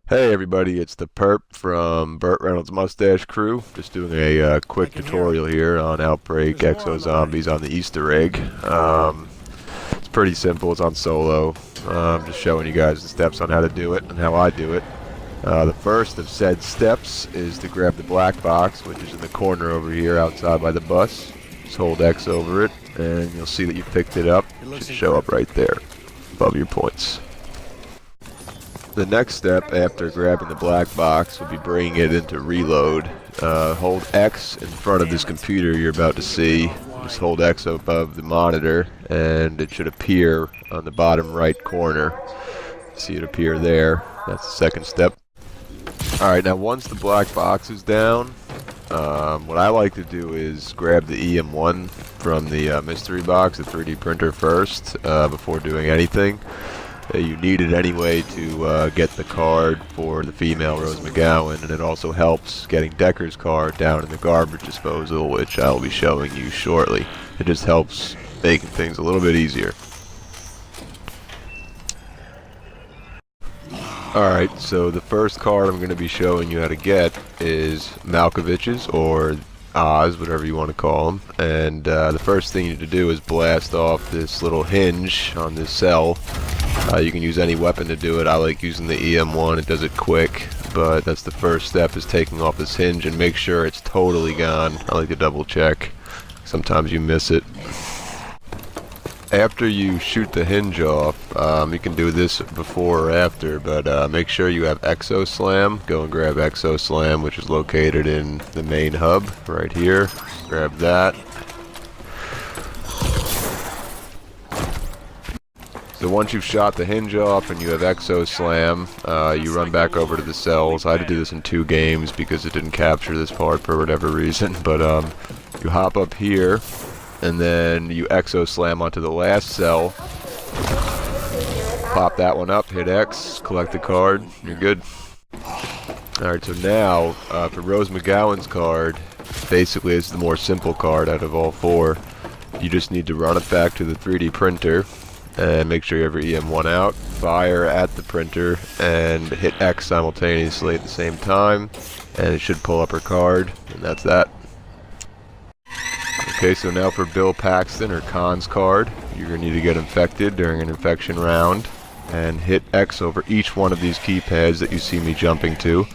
Hey everybody, it's the Purp from Burt Reyn0lds Mustashe Crew. Just doing a quick tutorial here on Outbreak Exo Zombies on the Easter egg. It's pretty simple, it's on solo. Just showing you guys the steps on how to do it and how I do it. The first of said steps is to grab the black box, which is in the corner over here outside by the bus. Just hold X over it and you'll see that you picked it up. It should show up right there above your points. The next step after grabbing the black box will be bringing it into reload. Hold X in front of this computer you're about to see. Just hold X above the monitor and it should appear on the bottom right corner. See it appear there. That's the second step. Alright, now once the black box is down, what I like to do is grab the EM1 from the mystery box, the 3D printer first, before doing anything. You need it anyway to get the card for the female Rose McGowan, and it also helps getting Decker's card down in the garbage disposal, which I'll be showing you shortly. It just helps making things a little bit easier. Alright, so the first card I'm going to be showing you how to get is Malkovich's, or Oz, whatever you want to call them. And the first thing you need to do is blast off this little hinge on this cell. You can use any weapon to do it. I like using the EM1, it does it quick, but that's the first step, is taking off this hinge and make sure it's totally gone. I like to double check. Sometimes you miss it. After you shoot the hinge off, you can do this before or after, but make sure you have Exo Slam. Go and grab Exo Slam, which is located in the main hub right here. Grab that. So once you've shot the hinge off and you have Exo Slam, you run back over to the cells. I had to do this in 2 games because it didn't capture this part for whatever reason, but you hop up here and then you Exo Slam onto the last cell. Pop that one up, hit X, collect the card, you're good. Alright, so now for Rose McGowan's card, basically it's the more simple card out of all 4. You just need to run it back to the 3D printer and make sure you have your EM1 out, fire at the printer, and hit X simultaneously at the same time, and it should pull up her card, and that's that. Okay, so now for Bill Paxton, or Khan's card, you're going to need to get infected during an infection round, and hit X over each one of these keypads that you see me jumping to.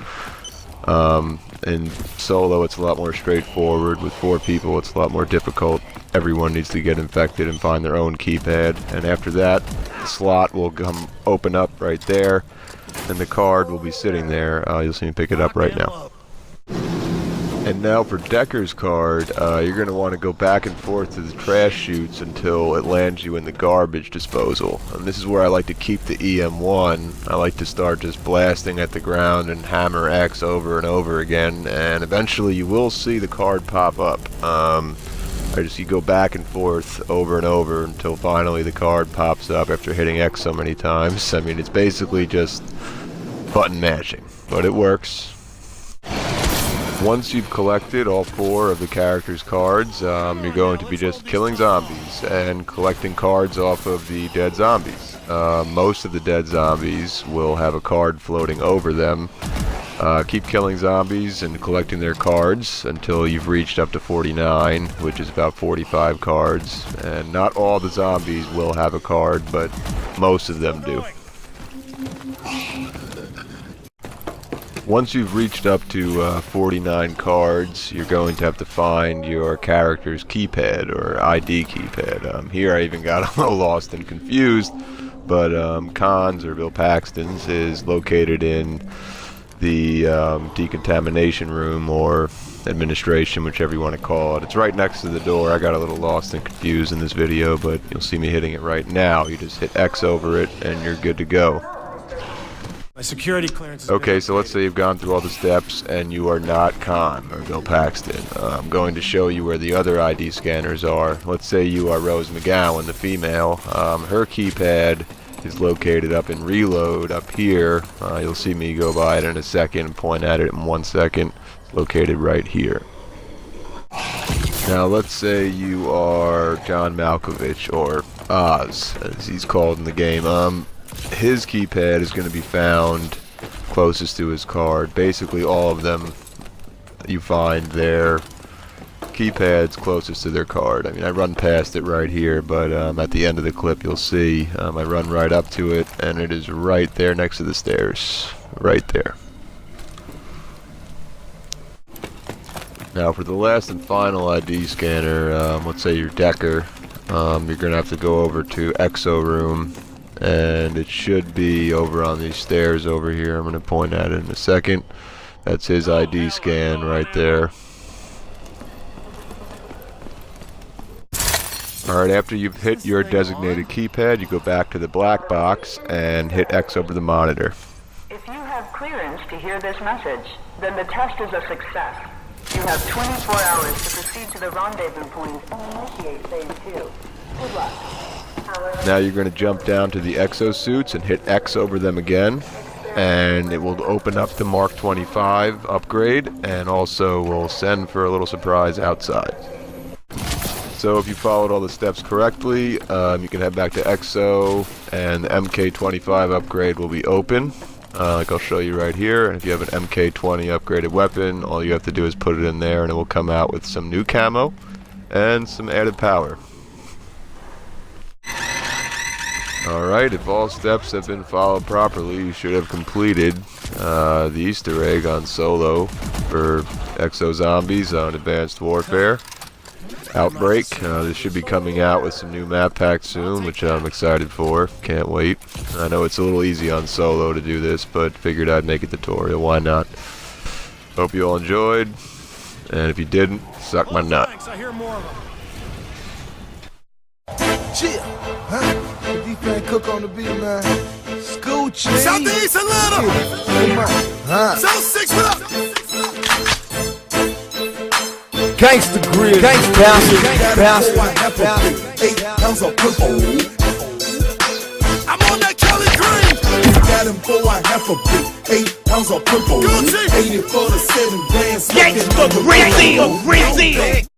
In solo it's a lot more straightforward. With 4 people it's a lot more difficult. Everyone needs to get infected and find their own keypad, and after that the slot will come open up right there and the card will be sitting there. You'll see me pick it up right now. And now for Decker's card, you're going to want to go back and forth to the trash chutes until it lands you in the garbage disposal. And this is where I like to keep the EM1. I like to start just blasting at the ground and hammer X over and over again, and eventually you will see the card pop up. You go back and forth over and over until finally the card pops up after hitting X so many times. I mean, it's basically just button mashing, but it works. Once you've collected all 4 of the characters' cards, you're going to be just killing zombies and collecting cards off of the dead zombies. Most of the dead zombies will have a card floating over them. Keep killing zombies and collecting their cards until you've reached up to 49, which is about 45 cards. And not all the zombies will have a card, but most of them do. Once you've reached up to 49 cards, you're going to have to find your character's keypad, or ID keypad. Here I even got a little lost and confused, but Khan's, or Bill Paxton's, is located in the decontamination room, or administration, whichever you want to call it. It's right next to the door. I got a little lost and confused in this video, but you'll see me hitting it right now. You just hit X over it and you're good to go. My security clearance is okay, so let's say you've gone through all the steps and you are not Khan or Bill Paxton. I'm going to show you where the other ID scanners are. Let's say you are Rose McGowan, the female. Her keypad is located up in Reload up here. You'll see me go by it in a second and point at it in 1 second. It's located right here. Now let's say you are John Malkovich, or Oz, as he's called in the game. His keypad is going to be found closest to his card. Basically all of them, you find their keypads closest to their card. I mean, I run past it right here, but at the end of the clip you'll see I run right up to it, and it is right there next to the stairs. Right there. Now for the last and final ID scanner, let's say your Decker, you're going to have to go over to Exo Room, and it should be over on these stairs over here. I'm going to point at it in a second. That's his ID scan right there. Alright, after you've hit your designated keypad, you go back to the black box and hit X over the monitor. If you have clearance to hear this message, then the test is a success. You have 24 hours to proceed to the rendezvous point and initiate phase 2. Good luck. Now you're going to jump down to the exosuits and hit X over them again, and it will open up the Mark 25 upgrade, and also will send for a little surprise outside. So if you followed all the steps correctly, you can head back to Exo, and the MK25 upgrade will be open, like I'll show you right here. And if you have an MK20 upgraded weapon, all you have to do is put it in there, and it will come out with some new camo and some added power. Alright, if all steps have been followed properly, you should have completed the Easter egg on Solo for Exo Zombies on Advanced Warfare. Outbreak. This should be coming out with some new map packs soon, which I'm excited for. Can't wait. I know it's a little easy on Solo to do this, but figured I'd make a tutorial. Why not? Hope you all enjoyed, and if you didn't, suck my nut. I hear more of them. Chill, huh? The D-Fan Cook on the beat, man. Scoochie. Southeast Atlanta. Hey, man. Huh? South 6, what up? Gangsta grill, gangsta bounce, 8 pounds of purple. I'm on that Kelly Green. Got him for a half a brick. 8 pounds of purple. 80 for the 7 grand. Gangsta grill.